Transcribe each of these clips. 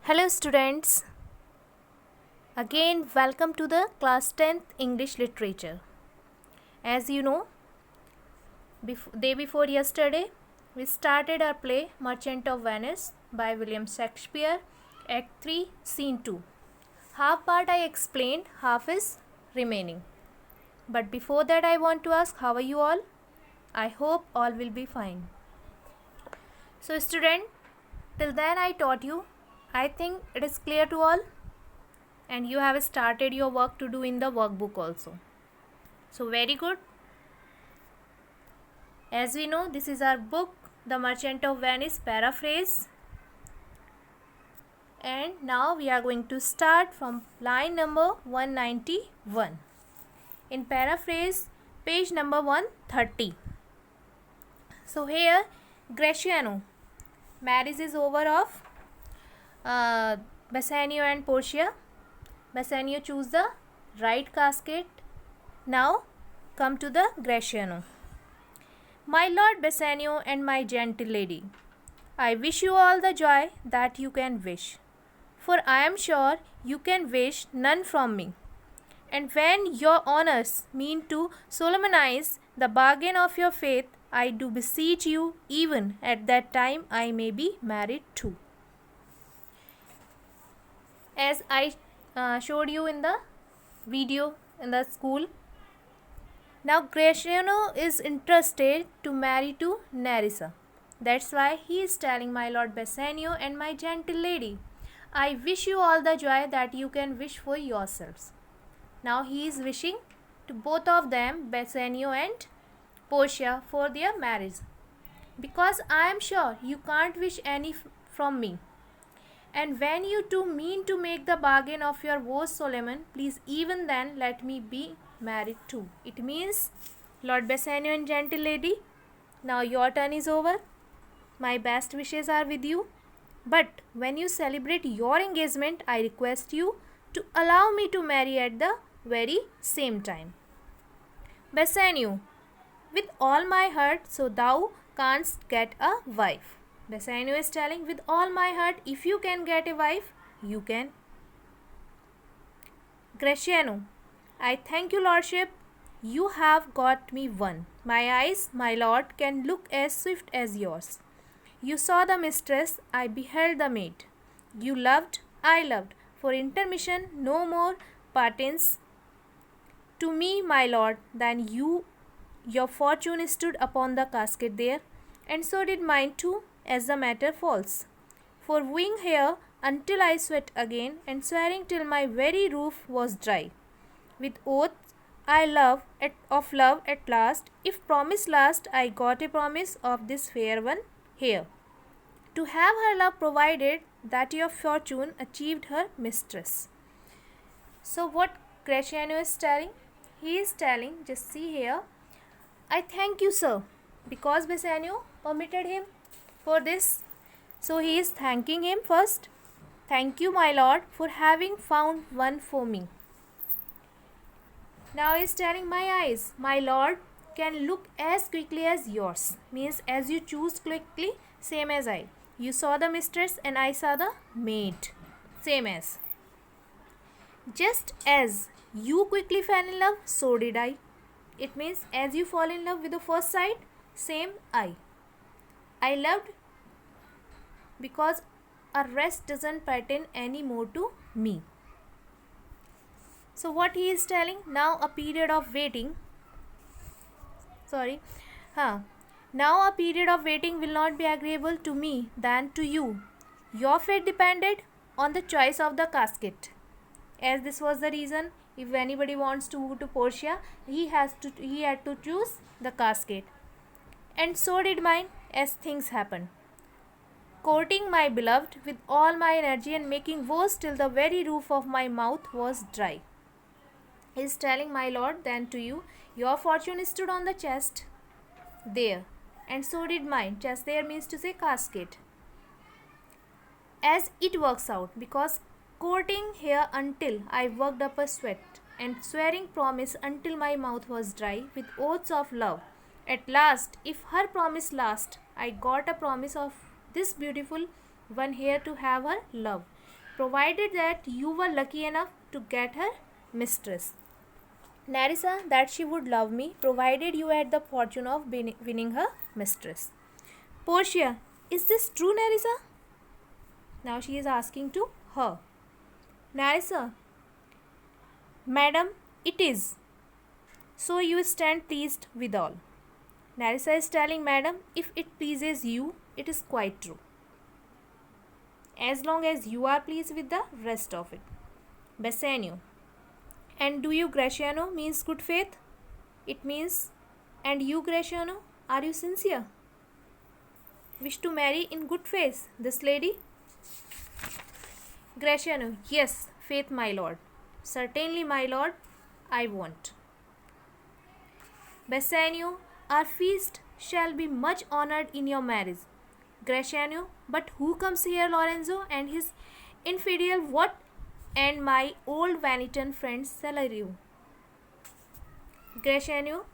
Hello students, again welcome to the class 10th English literature. As you know, day before yesterday we started our play Merchant of Venice by William Shakespeare, Act 3, Scene 2. Half part I explained, half is remaining. But before that I want to ask, how are you all? I hope all will be fine. So student, till then I taught you. I think it is clear to all and you have started your work to do in the workbook also. So very good. As we know, this is our book, The Merchant of Venice, paraphrase. And now we are going to start from line number 191. In paraphrase, page number 130. So here, Gratiano. Marriage is over of Bassanio and Portia. Bassanio choose the right casket. Now come to the Gratiano. My Lord Bassanio and my gentle lady, I wish you all the joy that you can wish, for I am sure you can wish none from me. And when your honours mean to solemnize the bargain of your faith, I do beseech you, even at that time I may be married too. As I showed you in the video in the school, now Gratiano is interested to marry to Nerissa. That's why he is telling my Lord Bassanio and my gentle lady, I wish you all the joy that you can wish for yourselves. Now he is wishing to both of them, Bassanio and Portia, for their marriage. Because I am sure you can't wish any from me. And when you two mean to make the bargain of your vows solemn, please even then let me be married too. It means, Lord Bassanio and gentle lady, now your turn is over. My best wishes are with you. But when you celebrate your engagement, I request you to allow me to marry at the very same time. Bassanio, with all my heart, so thou canst get a wife. Bassanio is telling, with all my heart, if you can get a wife, you can. Gratiano, I thank you, lordship. You have got me one. My eyes, my lord, can look as swift as yours. You saw the mistress, I beheld the maid. You loved, I loved. For intermission, no more patents to me, my lord, than you. Your fortune stood upon the casket there, and so did mine too, as the matter falls. For wooing here until I sweat again, and swearing till my very roof was dry. With oaths of love at last, if promise last, I got a promise of this fair one here. To have her love provided that your fortune achieved her mistress. So what Gratiano is telling? He is telling, just see here, I thank you, sir, because Bassanio permitted him for this. So he is thanking him first. Thank you, my lord, for having found one for me. Now he is telling, my eyes, my lord, can look as quickly as yours. Means as you choose quickly, same as I. You saw the mistress and I saw the maid. Same as. Just as you quickly fell in love, so did I. It means as you fall in love with the first sight, same I. I loved because a rest doesn't pertain anymore to me. So what he is telling, now a period of waiting. Now a period of waiting will not be agreeable to me than to you. Your fate depended on the choice of the casket. As this was the reason, if anybody wants to go to Portia, he had to choose the casket. And so did mine, as things happened. Courting my beloved with all my energy and making vows till the very roof of my mouth was dry. He is telling, my lord, then to you, your fortune stood on the chest there, and so did mine. Chest there means to say casket. As it works out, because courting here until I worked up a sweat, and swearing promise until my mouth was dry, with oaths of love. At last, if her promise last, I got a promise of this beautiful one here to have her love. provided that you were lucky enough to get her mistress. Nerissa, that she would love me, provided you had the fortune of winning her mistress. Portia, is this true, Nerissa? Now she is asking to her. Nerissa, madam, it is. So you stand pleased withal. Nerissa is telling, madam, if it pleases you, it is quite true, as long as you are pleased with the rest of it. Bassanio, and do you, Gratiano, means good faith? It means, and you, Gratiano, are you sincere? Wish to marry in good faith this lady? Gratiano, yes, faith, my lord. Certainly, my lord, I want. Bassanio, our feast shall be much honored in your marriage. Gratiano, but who comes here, Lorenzo and his infidel what? And my old Vanitan friend Salerio. Bassanio,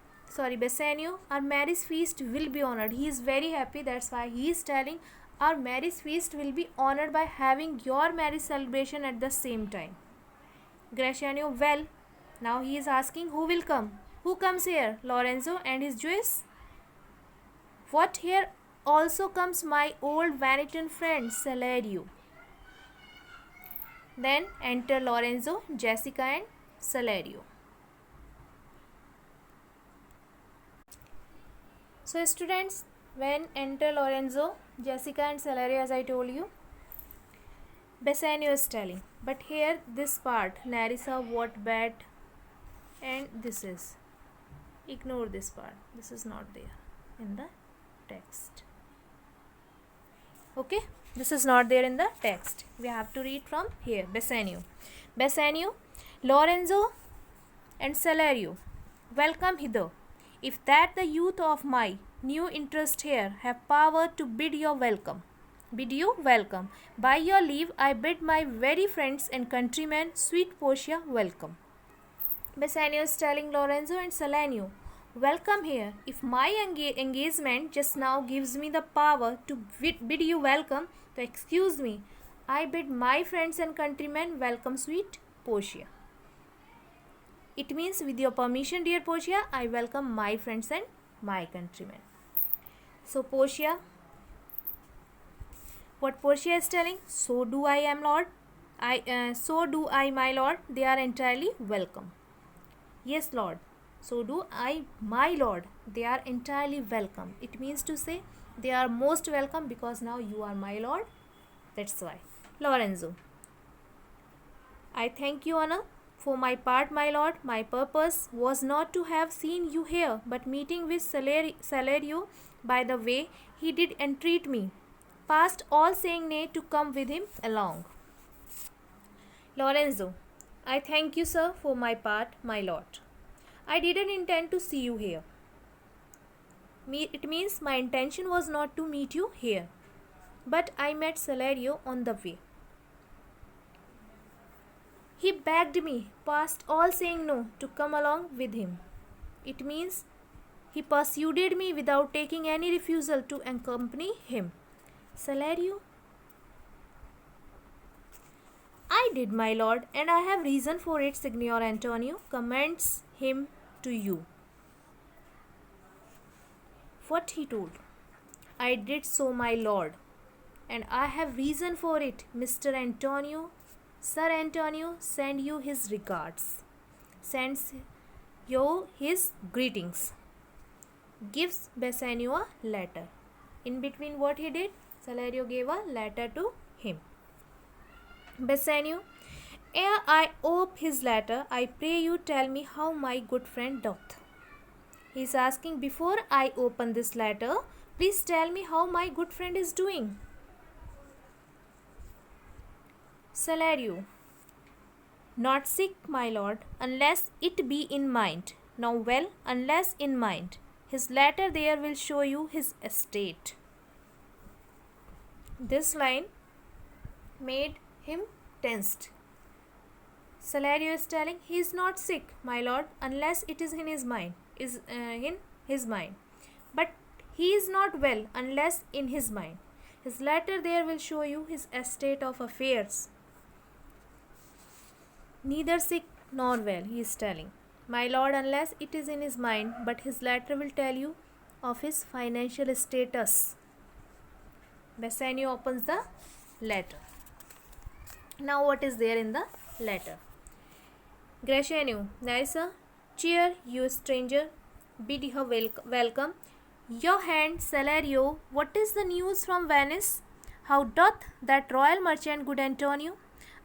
our marriage feast will be honored. He is very happy, that's why he is telling our marriage feast will be honored by having your marriage celebration at the same time. Gratiano, well, now he is asking who will come. Who comes here? Lorenzo and his Jewess? What, here also comes my old Vanitan friend Salerio. Then enter Lorenzo, Jessica and Salerio. So students, when enter Lorenzo, Jessica and Salerio, as I told you, Bassanio is telling. But here this part, Nerissa, what bad, and this is. Ignore this part. This is not there in the text. Okay? This is not there in the text. We have to read from here. Bassanio, Lorenzo and Salerio, welcome hither. If that the youth of my new interest here have power to bid you welcome. By your leave, I bid my very friends and countrymen, sweet Portia, welcome. Bassanio is telling Lorenzo and Salerio, welcome here. If my engagement just now gives me the power to bid you welcome, so excuse me, I bid my friends and countrymen welcome, sweet Portia. It means, with your permission, dear Portia, I welcome my friends and my countrymen. So Portia, what Portia is telling, so do I, am lord. So do I, my lord. They are entirely welcome. Yes, lord. So do I, my lord. They are entirely welcome. It means to say they are most welcome because now you are my lord. That's why. Lorenzo, I thank you, honor. For my part, my lord, my purpose was not to have seen you here, but meeting with Salerio by the way, he did entreat me, past all saying nay, to come with him along. Lorenzo, I thank you, sir, for my part, my lord. I didn't intend to see you here. It means my intention was not to meet you here, but I met Salerio on the way. He begged me, past all saying no, to come along with him. It means he persuaded me without taking any refusal to accompany him. Salerio, I did, my lord, and I have reason for it. Signor Antonio commends him to you. What he told? I did so, my lord, and I have reason for it. Mr. Antonio, Sir Antonio, send you his regards. Sends you his greetings. Gives Bassanio a letter. In between what he did, Salerio gave a letter to him. Bassanio, ere I ope his letter, I pray you tell me how my good friend doth. He is asking, before I open this letter, please tell me how my good friend is doing. Salerio, not sick, my lord, unless it be in mind. Now well, unless in mind. His letter there will show you his estate. This line made him tensed. Salerio is telling he is not sick, my lord, unless it is in his mind. But he is not well unless in his mind. His letter there will show you his estate of affairs. Neither sick nor well, he is telling. My lord, unless it is in his mind, but his letter will tell you of his financial status. Bassanio opens the letter. Now what is there in the letter? Gratiano, Nerissa, cheer, you stranger, bid her welcome. Your hand, Salario, what is the news from Venice? How doth that royal merchant good Antonio?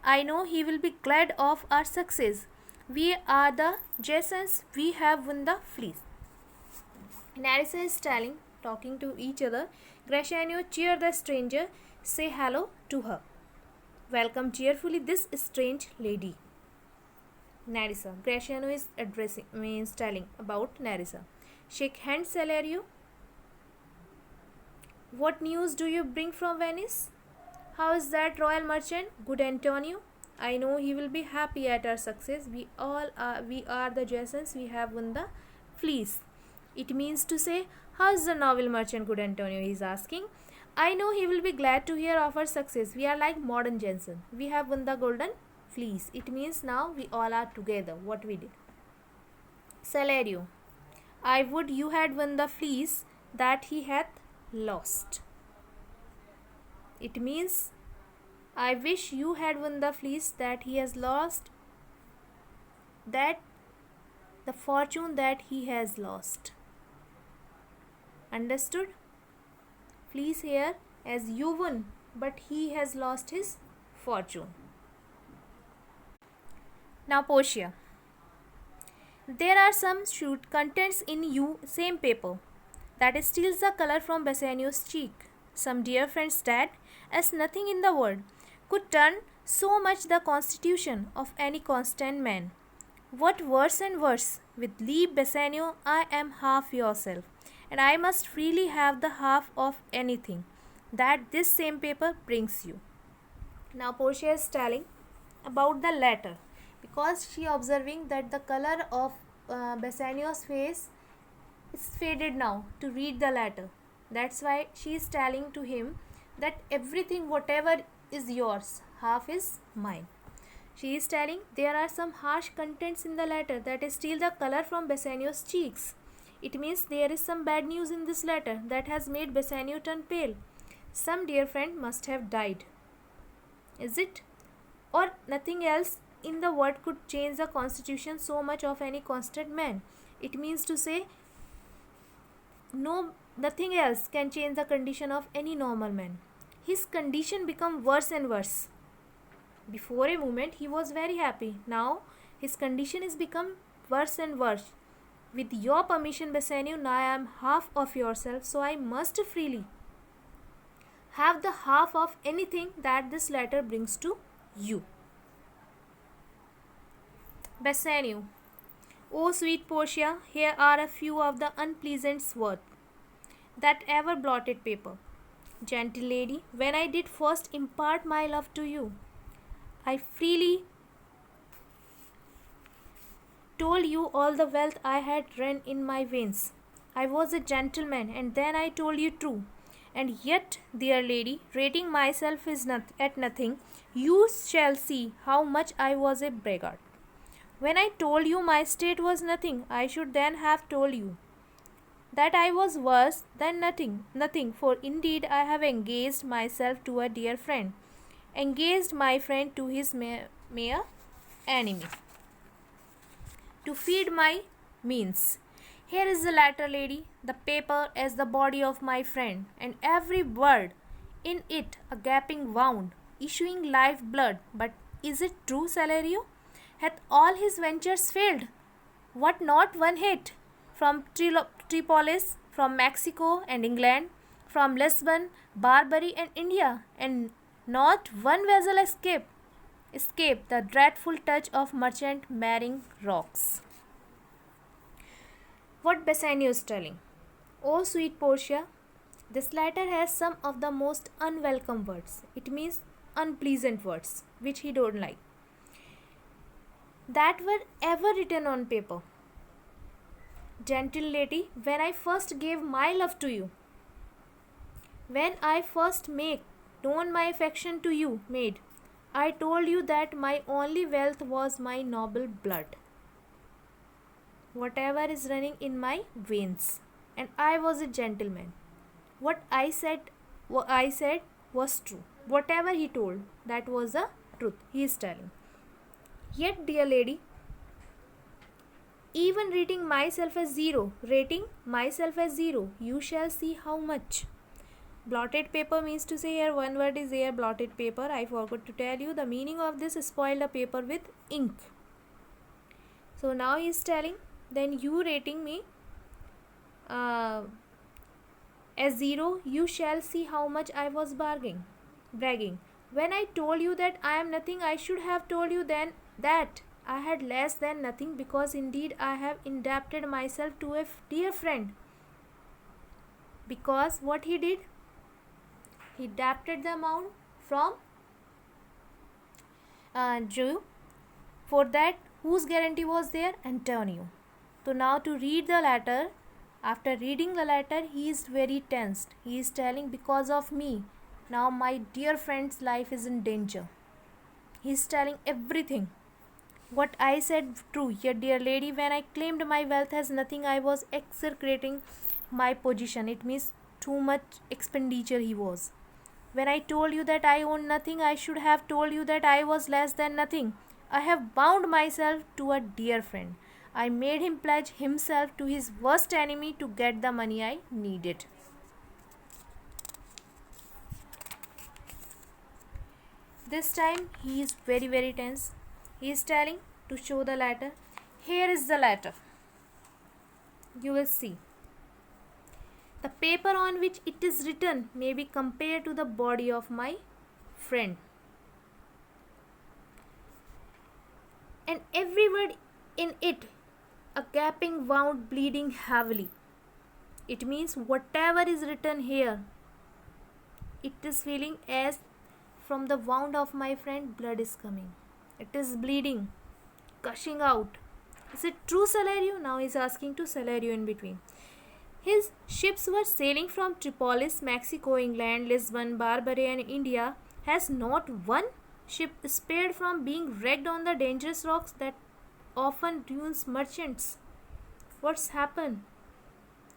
I know he will be glad of our success. We are the Jasons, we have won the fleece. Nerissa is talking to each other. Gratiano, cheer the stranger, say hello to her. Welcome cheerfully this strange lady. Nerissa. Gratiano is telling about Nerissa. Shake hands, Salario. What news do you bring from Venice? How is that royal merchant, good Antonio? I know he will be happy at our success. We are the Jasons. We have won the fleece. It means to say, how is the novel merchant, good Antonio? He is asking. I know he will be glad to hear of our success. We are like modern Jensen. We have won the golden fleece. It means now we all are together. What we did. Salario. I would you had won the fleece that he hath lost. It means I wish you had won the fleece that he has lost. That the fortune that he has lost. Understood? Fleece here as you won, but he has lost his fortune. Now Portia. There are some shoot contents in you same paper that steals the color from Bassanio's cheek. Some dear friend's dad, as nothing in the world could turn so much the constitution of any constant man. What worse and worse, with leave Bassanio, I am half yourself, and I must freely have the half of anything that this same paper brings you. Now Portia is telling about the letter, because she observing that the color of Bassanio's face is faded now to read the letter. That's why she is telling to him that everything whatever is yours, half is mine. She is telling there are some harsh contents in the letter that steal the color from Bassanio's cheeks. It means there is some bad news in this letter that has made Bassanio turn pale. Some dear friend must have died. Is it? Or nothing else in the world could change the constitution so much of any constant man. It means to say nothing else can change the condition of any normal man. His condition become worse and worse. Before a moment he was very happy. Now his condition is become worse and worse. With your permission, Bassanio, now I am half of yourself, so I must freely have the half of anything that this letter brings to you. Bassanio. O sweet Portia, here are a few of the unpleasant words that ever blotted paper. Gentle lady, when I did first impart my love to you, I freely told you all the wealth I had run in my veins. I was a gentleman, and then I told you true. And yet, dear lady, rating myself is at nothing, you shall see how much I was a braggart. When I told you my state was nothing, I should then have told you that I was worse than nothing, for indeed I have engaged myself to a dear friend, engaged my friend to his mere enemy, to feed my means. Here is the letter, lady, the paper as the body of my friend, and every word in it a gaping wound, issuing life blood. But is it true, Salario? Hath all his ventures failed? What not one hit? From Tripolis, from Mexico and England, from Lisbon, Barbary and India, and not one vessel escape the dreadful touch of merchant marrying rocks. What Bassanio is telling. Oh sweet Portia, this letter has some of the most unwelcome words. It means unpleasant words, which he don't like, that were ever written on paper. Gentle lady, when I first gave my love to you, when I first make known my affection to you, maid, I told you that my only wealth was my noble blood, whatever is running in my veins, and I was a gentleman. What I said was true. Whatever he told, that was the truth. He is telling. Yet, dear lady, even rating myself as zero, you shall see how much. Blotted paper means to say here one word is there, blotted paper. I forgot to tell you the meaning of this, spoiled a paper with ink. So now he is telling, then you rating me as zero, you shall see how much I was bragging. When I told you that I am nothing, I should have told you then that I had less than nothing, because indeed I have indebted myself to a dear friend. Because what he did, he adapted the amount from Jew. For that, whose guarantee was there? Antonio. So now to read the letter, after reading the letter, he is very tensed. He is telling, because of me, now my dear friend's life is in danger. He is telling everything. What I said true, yet dear lady, when I claimed my wealth as nothing, I was execrating my position. It means too much expenditure he was. When I told you that I owned nothing, I should have told you that I was less than nothing. I have bound myself to a dear friend. I made him pledge himself to his worst enemy to get the money I needed. This time he is very, very tense. He is telling to show the letter. Here is the letter. You will see. The paper on which it is written may be compared to the body of my friend. And every word in it, a gaping wound bleeding heavily. It means whatever is written here, it is feeling as from the wound of my friend blood is coming. It is bleeding, gushing out. Is it true, Salario? Now he is asking to Salario in between. His ships were sailing from Tripolis, Mexico, England, Lisbon, Barbary, and India. Has not one ship spared from being wrecked on the dangerous rocks that often ruins merchants? What's happened?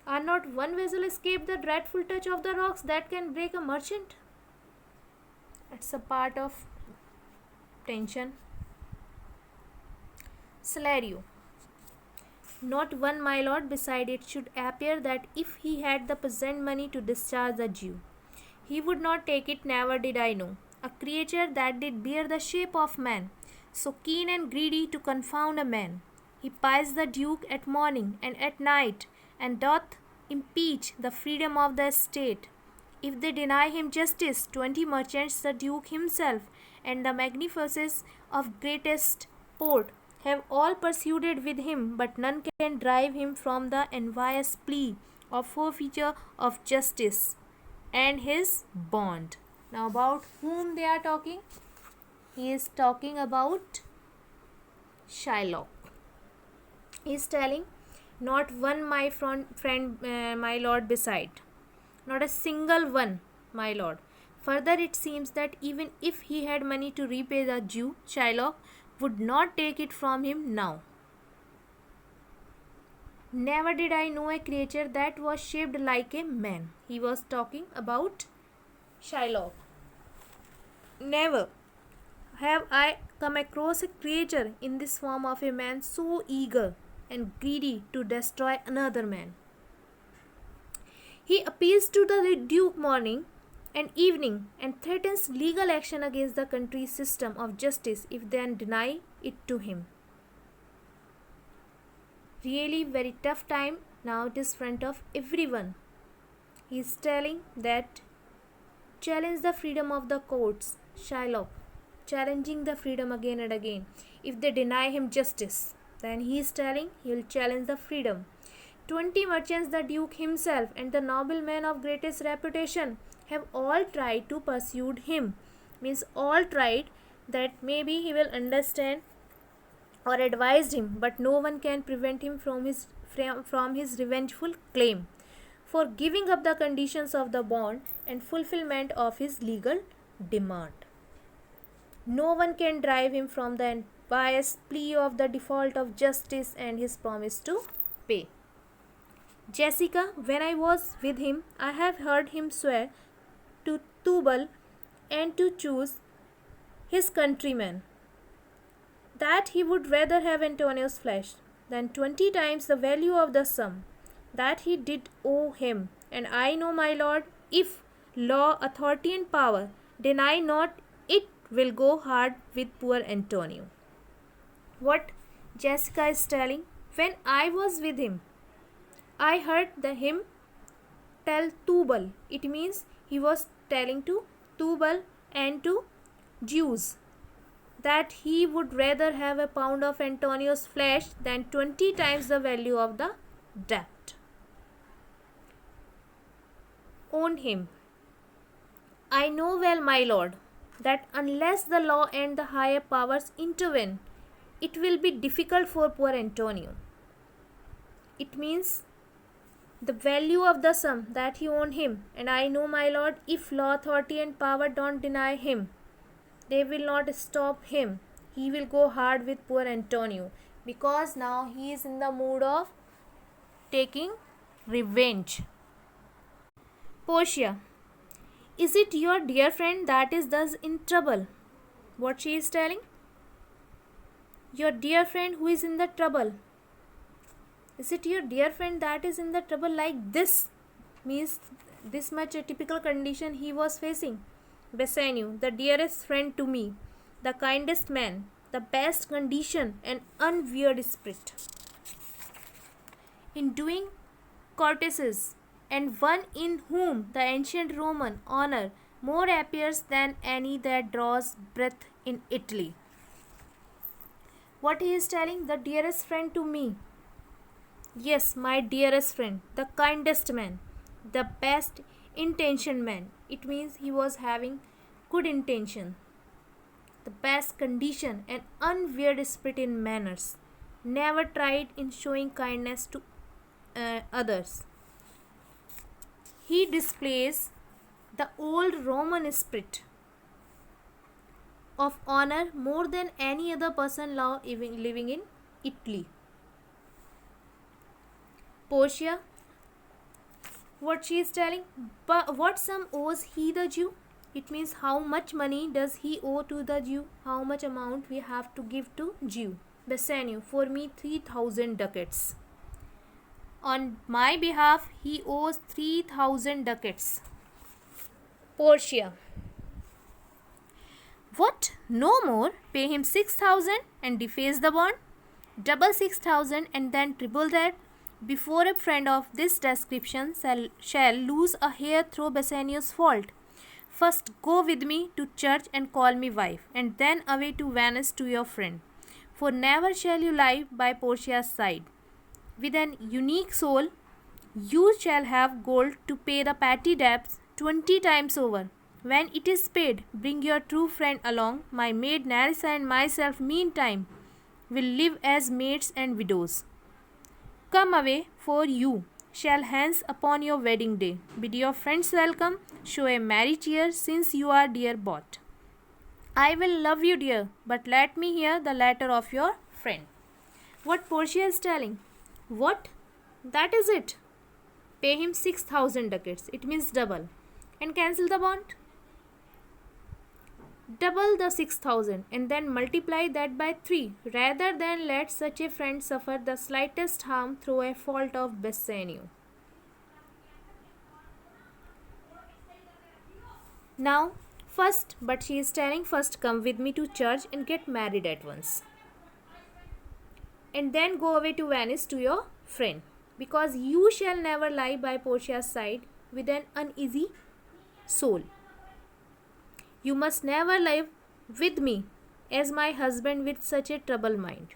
Are not one vessel escaped the dreadful touch of the rocks that can break a merchant? It's a part of tension. Salario. Not one, my lord. Beside it should appear that if he had the present money to discharge the Jew, he would not take it, never did I know. A creature that did bear the shape of man, so keen and greedy to confound a man. He pies the Duke at morning and at night, and doth impeach the freedom of the state. If they deny him justice, 20 merchants, the Duke himself, and the magnificence of greatest port, have all pursued with him, but none can drive him from the envious plea of forfeiture of justice and his bond. Now about whom they are talking? He is talking about Shylock. He is telling, not one, my friend, my lord, beside. Not a single one, my lord. Further, it seems that even if he had money to repay the Jew, Shylock would not take it from him now. Never did I know a creature that was shaped like a man. He was talking about Shylock. Never have I come across a creature in this form of a man so eager and greedy to destroy another man. He appeals to the Duke morning and evening and threatens legal action against the country's system of justice if they deny it to him. Really very tough time. Now it is front of everyone. He is telling that challenge the freedom of the courts. Shylock challenging the freedom again and again. If they deny him justice, then he is telling he will challenge the freedom. 20 merchants, the Duke himself, and the noblemen of greatest reputation have all tried to pursue him. Means all tried that maybe he will understand or advised him, but no one can prevent him from his revengeful claim for giving up the conditions of the bond and fulfillment of his legal demand. No one can drive him from the pious plea of the default of justice and his promise to pay. Jessica, when I was with him, I have heard him swear to Tubal and to choose his countrymen that he would rather have Antonio's flesh than 20 times the value of the sum that he did owe him. And I know, my lord, if law, authority, and power deny not, it will go hard with poor Antonio. What Jessica is telling, when I was with him, I heard him tell Tubal. It means he was telling to Tubal and to Jews that he would rather have a pound of Antonio's flesh than 20 times the value of the debt. Own him. I know well, my lord, that unless the law and the higher powers intervene, it will be difficult for poor Antonio. It means the value of the sum that he owed him. And I know, my lord, if law, authority, and power don't deny him, they will not stop him. He will go hard with poor Antonio, because now he is in the mood of taking revenge. Portia, is it your dear friend that is thus in trouble? What she is telling? Your dear friend who is in the trouble. Is it your dear friend that is in the trouble like this? Means this much a typical condition he was facing. Bassanio, the dearest friend to me, the kindest man, the best condition, and unweird spirit. In doing courtesies, and one in whom the ancient Roman honor more appears than any that draws breath in Italy. What he is telling, the dearest friend to me. Yes, my dearest friend, the kindest man, the best intentioned man. It means he was having good intention, the best condition, and unweird spirit in manners. Never tried in showing kindness to others. He displays the old Roman spirit of honor more than any other person now living in Italy. Portia, what she is telling, but what sum owes he the Jew? It means how much money does he owe to the Jew? How much amount we have to give to Jew? Bassanio, for me 3,000 ducats. On my behalf, he owes 3,000 ducats. Portia, what? No more? Pay him 6,000 and deface the bond? Double 6,000 and then triple that? Before a friend of this description shall lose a hair through Bassanio's fault, first go with me to church and call me wife, and then away to Venice to your friend. For never shall you lie by Portia's side. With an unique soul, you shall have gold to pay the petty debts 20 times over. When it is paid, bring your true friend along. My maid Nerissa and myself meantime will live as maids and widows. Come away, for you shall hence upon your wedding day bid your friends welcome, show a merry cheer, since you are dear bought. I will love you, dear, but let me hear the letter of your friend. What Portia is telling? What? That is it. Pay him 6,000 ducats. It means double. And cancel the bond. Double the 6,000 and then multiply that by 3, rather than let such a friend suffer the slightest harm through a fault of Bassanio. Now, first, but she is telling, first come with me to church and get married at once. And then go away to Venice to your friend, because you shall never lie by Portia's side with an uneasy soul. You must never live with me as my husband with such a troubled mind.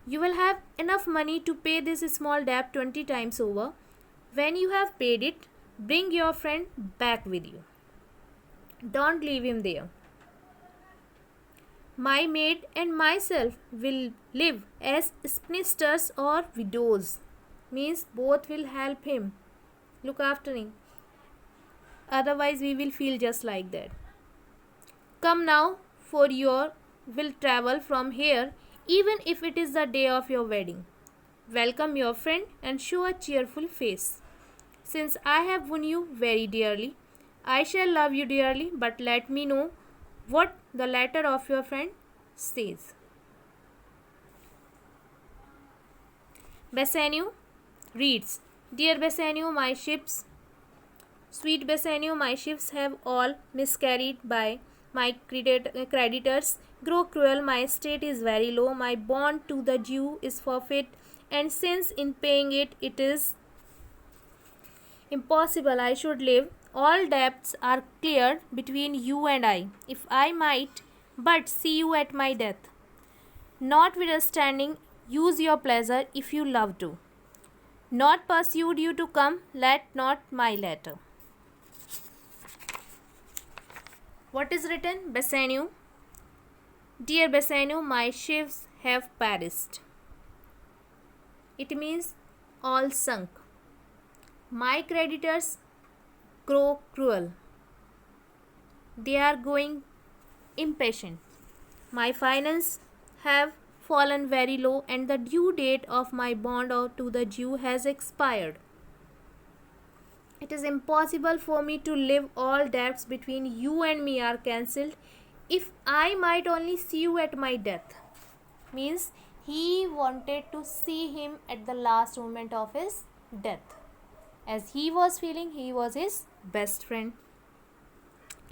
You will have enough money to pay this small debt 20 times over. When you have paid it, bring your friend back with you. Don't leave him there. My maid and myself will live as spinsters or widows. Means both will help him, look after him. Otherwise we will feel just like that. Come now, for your will travel from here, even if it is the day of your wedding. Welcome your friend and show a cheerful face. Since I have won you very dearly, I shall love you dearly, but let me know what the letter of your friend says. Bassanio reads, Dear Bassanio, my ships, sweet Bassanio, my ships have all miscarried by my creditors. Grow cruel, my state is very low, my bond to the Jew is forfeit, and since in paying it, it is impossible I should live. All debts are cleared between you and I, if I might but see you at my death. Notwithstanding, use your pleasure if you love to. Not pursued you to come, let not my letter. What is written? Bassanio. Dear Bassanio, my ships have perished. It means all sunk. My creditors grow cruel. They are growing impatient. My finance have fallen very low, and the due date of my bond to the Jew has expired. It is impossible for me to live. All debts between you and me are cancelled. If I might only see you at my death. Means he wanted to see him at the last moment of his death. As he was feeling, he was his best friend.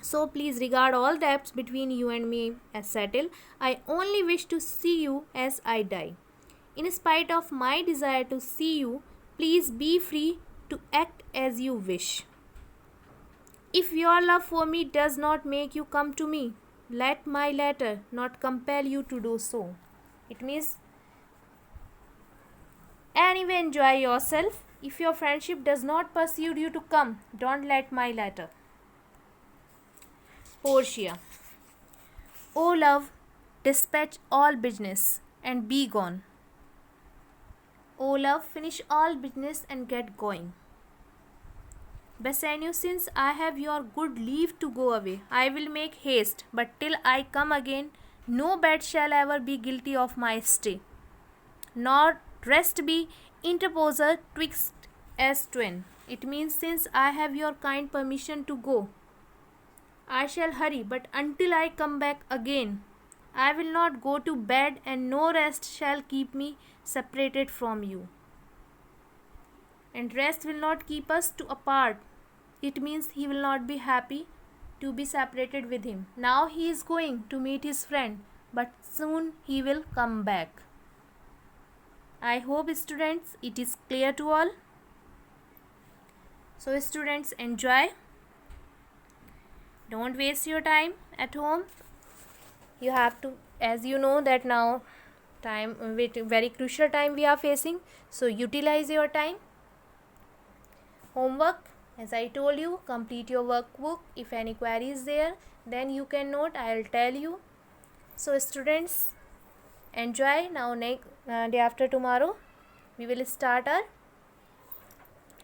So please regard all debts between you and me as settled. I only wish to see you as I die. In spite of my desire to see you, please be free to act as you wish. If your love for me does not make you come to me, let my letter not compel you to do so. It means anyway, enjoy yourself. If your friendship does not persuade you to come, don't let my letter. Portia. O love, dispatch all business and be gone. O love, finish all business and get going. Bassanio, since I have your good leave to go away, I will make haste, but till I come again, no bed shall ever be guilty of my stay, nor rest be interposer twixt as twin. It means since I have your kind permission to go, I shall hurry, but until I come back again, I will not go to bed, and no rest shall keep me separated from you. And rest will not keep us to apart. It means he will not be happy to be separated with him. Now he is going to meet his friend, but soon he will come back. I hope students it is clear to all. So students, enjoy. Don't waste your time at home. You have to, as you know that now time with very crucial time we are facing, so utilize your time. Homework, as I told you, complete your workbook. If any query is there, then you can note, I will tell you. So students, enjoy. Now day after tomorrow we will start our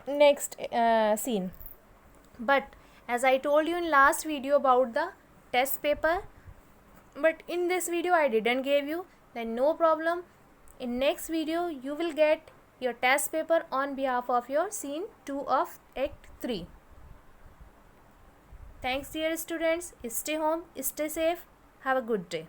next scene. But as I told you in last video about the test paper, but in this video I didn't give you, then no problem. In next video you will get your test paper on behalf of your scene 2 of Act 3. Thanks dear students. Stay home, stay safe. Have a good day.